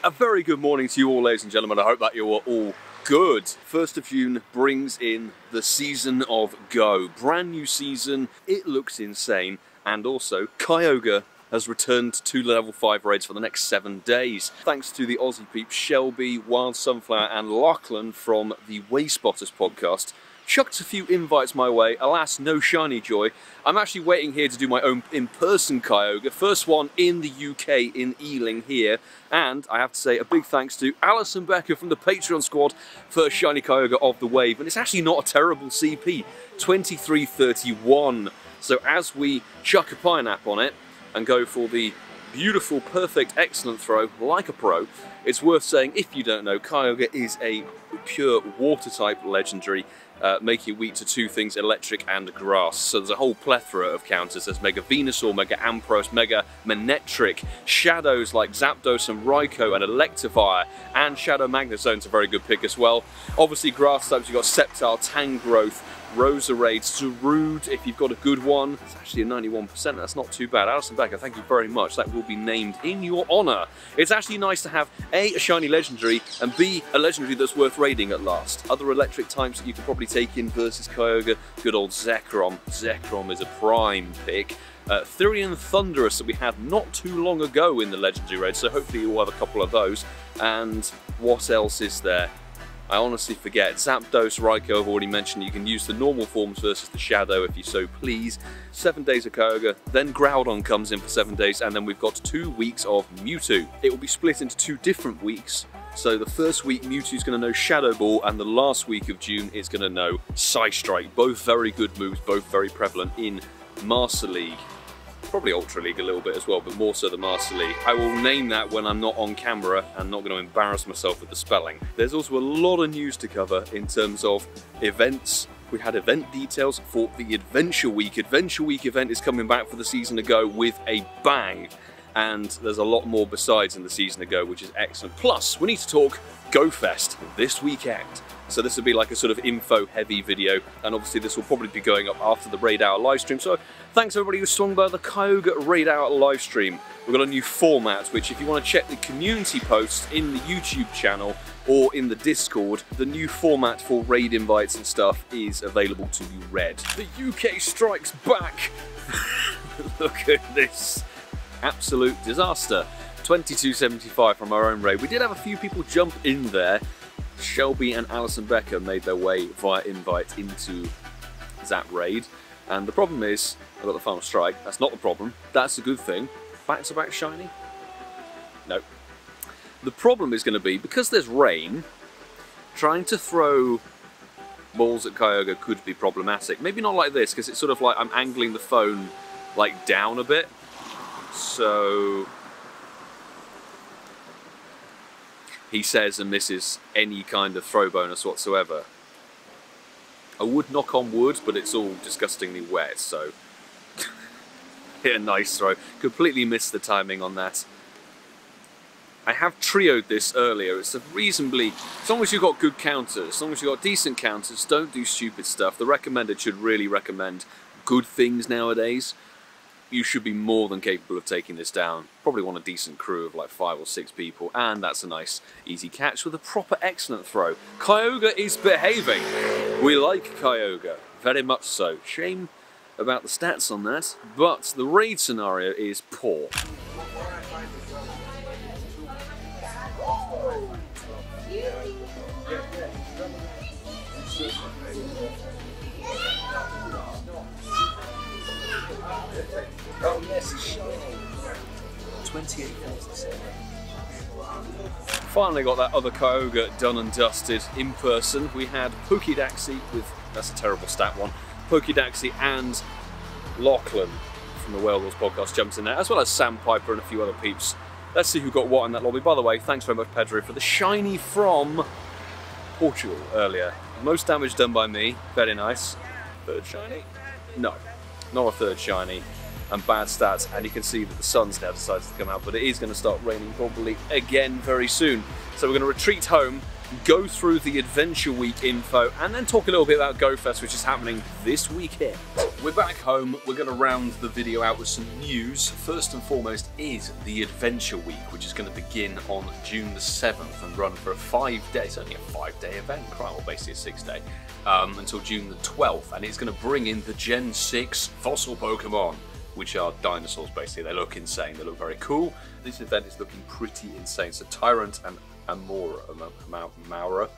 A very good morning to you all, ladies and gentlemen. I hope that you are all good. 1st of June brings in the season of Go. Brand new season, it looks insane, and also Kyogre has returned to level 5 raids for the next 7 days. Thanks to the Aussie peeps Shelby, Wild Sunflower and Lachlan from the Wayspotters podcast. Chucked a few invites my way, alas no shiny joy. I'm actually waiting here to do my own in-person Kyogre, first one in the UK in Ealing here, and I have to say a big thanks to Alison Becker from the Patreon squad, first shiny Kyogre of the wave, and it's actually not a terrible CP, 2331. So as we chuck a pineapple on it and go for the beautiful, perfect, excellent throw like a pro, it's worth saying, if you don't know, Kyogre is a pure water type legendary, making it weak to two things, electric and grass. So there's a whole plethora of counters. There's Mega Venusaur, Mega Ampharos, Mega Manectric, shadows like Zapdos and Raikou and Electivire, and Shadow Magnezone's a very good pick as well. Obviously grass types, you've got Sceptile, Tangrowth, Roserade, Zarude, if you've got a good one. It's actually a 91%, that's not too bad. Alison Becker, thank you very much. That will be named in your honour. It's actually nice to have A, a shiny legendary, and B, a legendary that's worth raiding at last. Other electric types that you can probably take in versus Kyogre, good old Zekrom. Zekrom is a prime pick. Therian Thunderous that we had not too long ago in the legendary raid, so hopefully you'll have a couple of those. And what else is there? I honestly forget. Zapdos, Raikou I've already mentioned. You can use the normal forms versus the Shadow if you so please. 7 days of Kyogre, then Groudon comes in for 7 days, and then we've got 2 weeks of Mewtwo. It will be split into 2 different weeks. So the first week Mewtwo's going to know Shadow Ball, and the last week of June it's going to know Psystrike. Both very good moves, both very prevalent in Master League. Probably Ultra League a little bit as well, but more so the Master League. I will name that when I'm not on camera and not going to embarrass myself with the spelling. There's also a lot of news to cover in terms of events. We had event details for the Adventure Week. Adventure Week event is coming back for the season to go with a bang. And there's a lot more besides in the season to go, which is excellent. Plus, we need to talk GoFest this weekend. So this will be like a sort of info-heavy video, and obviously this will probably be going up after the Raid Hour livestream. So thanks everybody who swung by the Kyogre Raid Hour livestream. We've got a new format, which if you want to check the community posts in the YouTube channel or in the Discord, the new format for raid invites and stuff is available to be read. The UK strikes back! Look at this absolute disaster. 2275 from our own raid. We did have a few people jump in there. Shelby and Alison Becker made their way via invite into that raid, and the problem is I got the final strike. That's not the problem, that's a good thing. Back-to-back shiny? No. The problem is going to be, because there's rain, trying to throw balls at Kyogre could be problematic. Maybe not like this, because it's sort of like I'm angling the phone like down a bit, so he says and misses any kind of throw bonus whatsoever. I would knock on wood, but it's all disgustingly wet, so hit a nice throw. Completely missed the timing on that. I have trioed this earlier. It's a reasonably, as long as you've got good counters, as long as you've got decent counters, don't do stupid stuff. The recommended should really recommend good things nowadays. You should be more than capable of taking this down. Probably want a decent crew of like 5 or 6 people, and that's a nice easy catch with a proper excellent throw. Kyogre is behaving. We like Kyogre, very much so. Shame about the stats on that, but the raid scenario is poor. Oh yes, it's shiny. 2847. Finally got that other Kyogre done and dusted in person. We had Pokédaxi with, that's a terrible stat one, Pokédaxi and Lachlan from the Whalers podcast jumps in there, as well as Sandpiper and a few other peeps. Let's see who got what in that lobby. By the way, thanks very much Pedro for the shiny from Portugal earlier. Most damage done by me, very nice. Third shiny? No, not a third shiny. And bad stats, and you can see that the sun's now decided to come out, but it is going to start raining probably again very soon. So we're going to retreat home, go through the Adventure Week info, and then talk a little bit about GoFest, which is happening this weekend. We're back home. We're going to round the video out with some news. First and foremost is the Adventure Week, which is going to begin on June the 7th and run for a 5-day, it's only a 5-day event, well, basically a 6-day, until June the 12th, and it's going to bring in the Gen 6 fossil Pokemon, which are dinosaurs basically. They look insane, they look very cool. This event is looking pretty insane. So Tyrunt Amaura,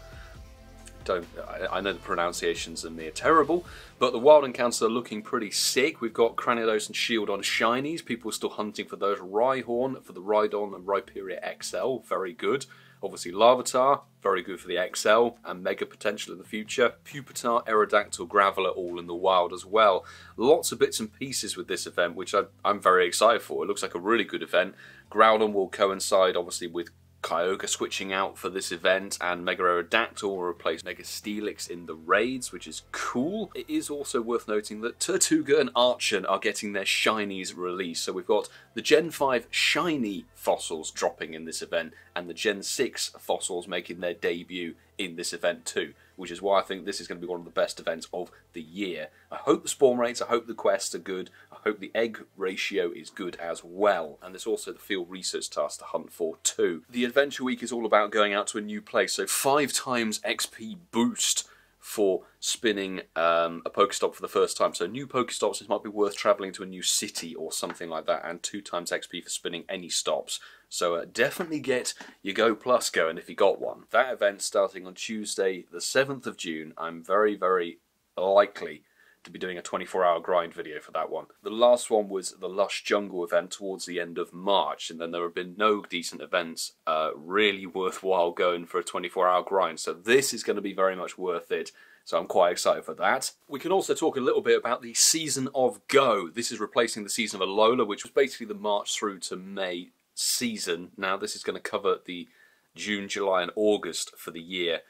I know the pronunciations and they're terrible, but the wild encounters are looking pretty sick. We've got Cranidos and Shieldon Shinies. People are still hunting for those. Rhyhorn for the Rhydon and Rhyperior XL, very good. Obviously Larvitar, very good for the XL and Mega potential in the future. Pupitar, Aerodactyl, Graveler, all in the wild as well. Lots of bits and pieces with this event, which I'm very excited for. It looks like a really good event. Groudon will coincide obviously with Kyogre switching out for this event, and Mega Aerodactyl will replace Mega Steelix in the raids, which is cool. It is also worth noting that Tirtouga and Archen are getting their Shinies released. So we've got the Gen 5 Shiny fossils dropping in this event, and the Gen 6 fossils making their debut in this event too, which is why I think this is going to be one of the best events of the year. I hope the spawn rates, I hope the quests are good, I hope the egg ratio is good as well, and there's also the field research task to hunt for too. The Adventure Week is all about going out to a new place, so 5 times XP boost for spinning a Pokestop for the first time. So new Pokestops, it might be worth travelling to a new city or something like that, and 2 times XP for spinning any stops. So definitely get your Go Plus going if you got one. That event starting on Tuesday the 7th of June. I'm very, very likely to be doing a 24-hour grind video for that one. The last one was the Lush Jungle event towards the end of March, and then there have been no decent events really worthwhile going for a 24-hour grind, so this is going to be very much worth it. So I'm quite excited for that. We can also talk a little bit about the Season of Go. This is replacing the Season of Alola, which was basically the March through to May season. Now this is going to cover the June, July and August for the year.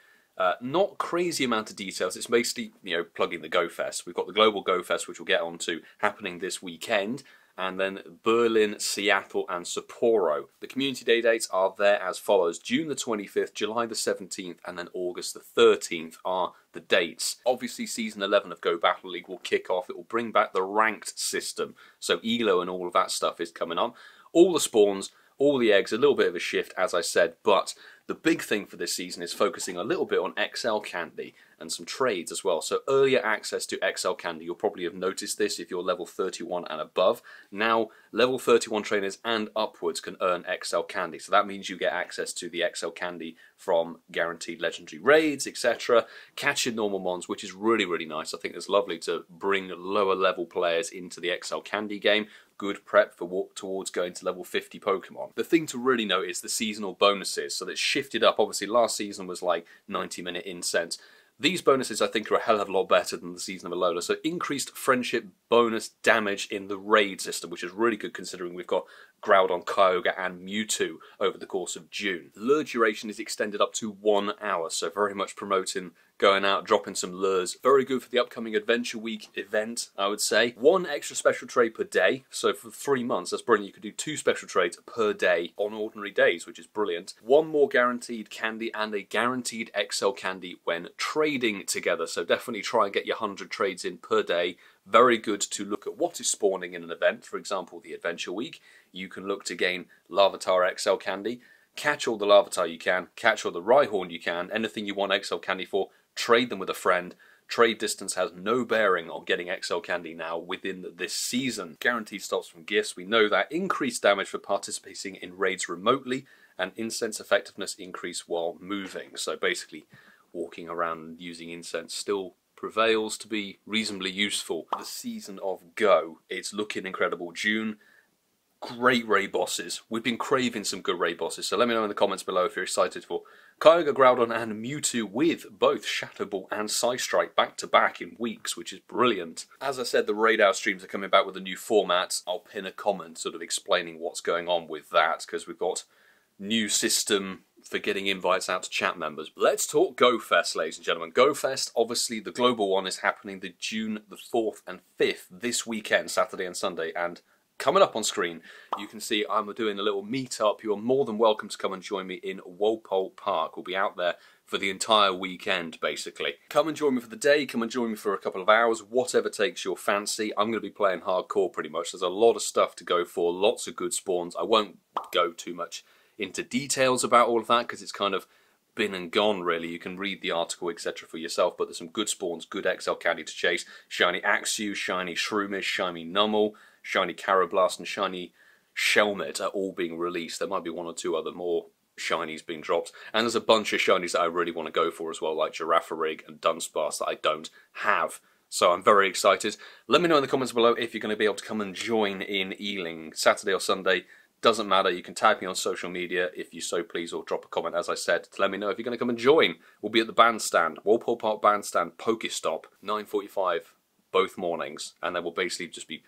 Not crazy amount of details. It's basically, you know, plugging the GoFest. We've got the Global GoFest, which we'll get onto, happening this weekend, and then Berlin, Seattle and Sapporo. The community day dates are there as follows: June the 25th, July the 17th and then August the 13th are the dates. Obviously Season 11 of Go Battle League will kick off. It will bring back the ranked system, so ELO and all of that stuff is coming on. All the spawns, all the eggs, a little bit of a shift as I said, but the big thing for this season is focusing a little bit on XL Candy and some trades as well. So earlier access to XL Candy, you'll probably have noticed this if you're level 31 and above. Now level 31 trainers and upwards can earn XL Candy. So that means you get access to the XL Candy from guaranteed legendary raids, etc. Catching normal mons, which is really, really nice. I think it's lovely to bring lower level players into the XL Candy game. Good prep for towards going to level 50 Pokemon. The thing to really note is the seasonal bonuses. So that's shifted up. Obviously last season was like 90-minute incense. These bonuses I think are a hell of a lot better than the Season of Alola. So increased friendship bonus damage in the raid system, which is really good considering we've got Groudon, Kyogre and Mewtwo over the course of June. Lure duration is extended up to 1 hour, so very much promoting going out, dropping some lures. Very good for the upcoming Adventure Week event, I would say. 1 extra special trade per day, so for 3 months, that's brilliant. You could do 2 special trades per day on ordinary days, which is brilliant. 1 more guaranteed candy and a guaranteed XL candy when trading together, so definitely try and get your 100 trades in per day. Very good to look at what is spawning in an event, for example the Adventure Week. You can look to gain Larvitar XL candy, catch all the Larvitar you can, catch all the Rhyhorn you can, anything you want XL candy for, trade them with a friend. Trade distance has no bearing on getting XL candy now within this season. Guaranteed stops from gifts, we know that. Increased damage for participating in raids remotely, and incense effectiveness increase while moving. So basically walking around and using incense still prevails to be reasonably useful. The Season of Go, it's looking incredible. June, great raid bosses. We've been craving some good raid bosses, so let me know in the comments below if you're excited for Kyogre, Groudon and Mewtwo with both Shadow Ball and Psystrike back to back in weeks, which is brilliant. As I said, the Raid Hour streams are coming back with a new format. I'll pin a comment sort of explaining what's going on with that, because we've got new system for getting invites out to chat members. Let's talk GoFest, ladies and gentlemen. GoFest, obviously the global one is happening the June the 4th and 5th this weekend, Saturday and Sunday, and Coming up on screen, you can see I'm doing a little meet-up. You're more than welcome to come and join me in Walpole Park. We'll be out there for the entire weekend, basically. Come and join me for the day, come and join me for a couple of hours, whatever takes your fancy. I'm going to be playing hardcore pretty much. There's a lot of stuff to go for, lots of good spawns. I won't go too much into details about all of that because it's kind of been and gone, really. You can read the article, etc. for yourself, but there's some good spawns, good XL candy to chase. Shiny Axew, Shiny Shroomish, Shiny Numel, Shiny Carablast and Shiny Shelmet are all being released. There might be one or two other more shinies being dropped. And there's a bunch of shinies that I really want to go for as well, like Girafarig and Dunsparce that I don't have. So I'm very excited. Let me know in the comments below if you're going to be able to come and join in Ealing, Saturday or Sunday. Doesn't matter, you can tag me on social media if you so please, or drop a comment, as I said, to let me know if you're going to come and join. We'll be at the bandstand, Walpole Park bandstand, Pokestop, 9:45 both mornings, and then we'll basically just be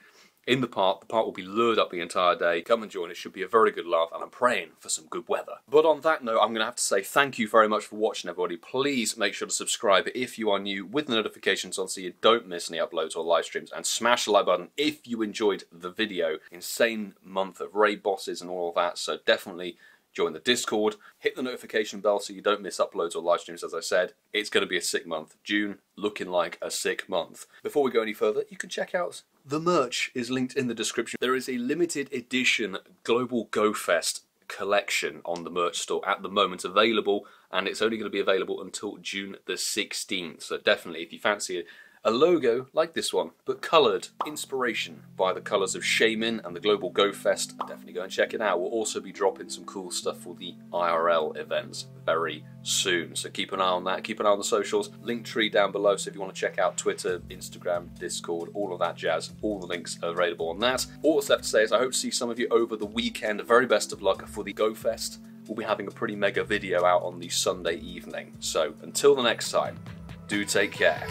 in the park. The park will be lured up the entire day. Come and join. It should be a very good laugh, and I'm praying for some good weather. But on that note, I'm going to have to say thank you very much for watching, everybody. Please make sure to subscribe if you are new with the notifications on so you don't miss any uploads or live streams, and smash the like button if you enjoyed the video. Insane month of raid bosses and all of that, so definitely join the Discord, hit the notification bell so you don't miss uploads or live streams. As I said, it's going to be a sick month. June looking like a sick month. Before we go any further, you can check out the merch is linked in the description. There is a limited edition Global GOFest collection on the merch store at the moment available, and it's only going to be available until June the 16th. So definitely, if you fancy a logo like this one, but coloured, inspiration by the colours of Shaman and the Global GOFest, definitely go and check it out. We'll also be dropping some cool stuff for the IRL events very soon, so keep an eye on that, keep an eye on the socials, link tree down below, so if you want to check out Twitter, Instagram, Discord, all of that jazz, all the links are available on that. All that's left to say is I hope to see some of you over the weekend. Very best of luck for the GOFest. We'll be having a pretty mega video out on the Sunday evening, so until the next time, do take care.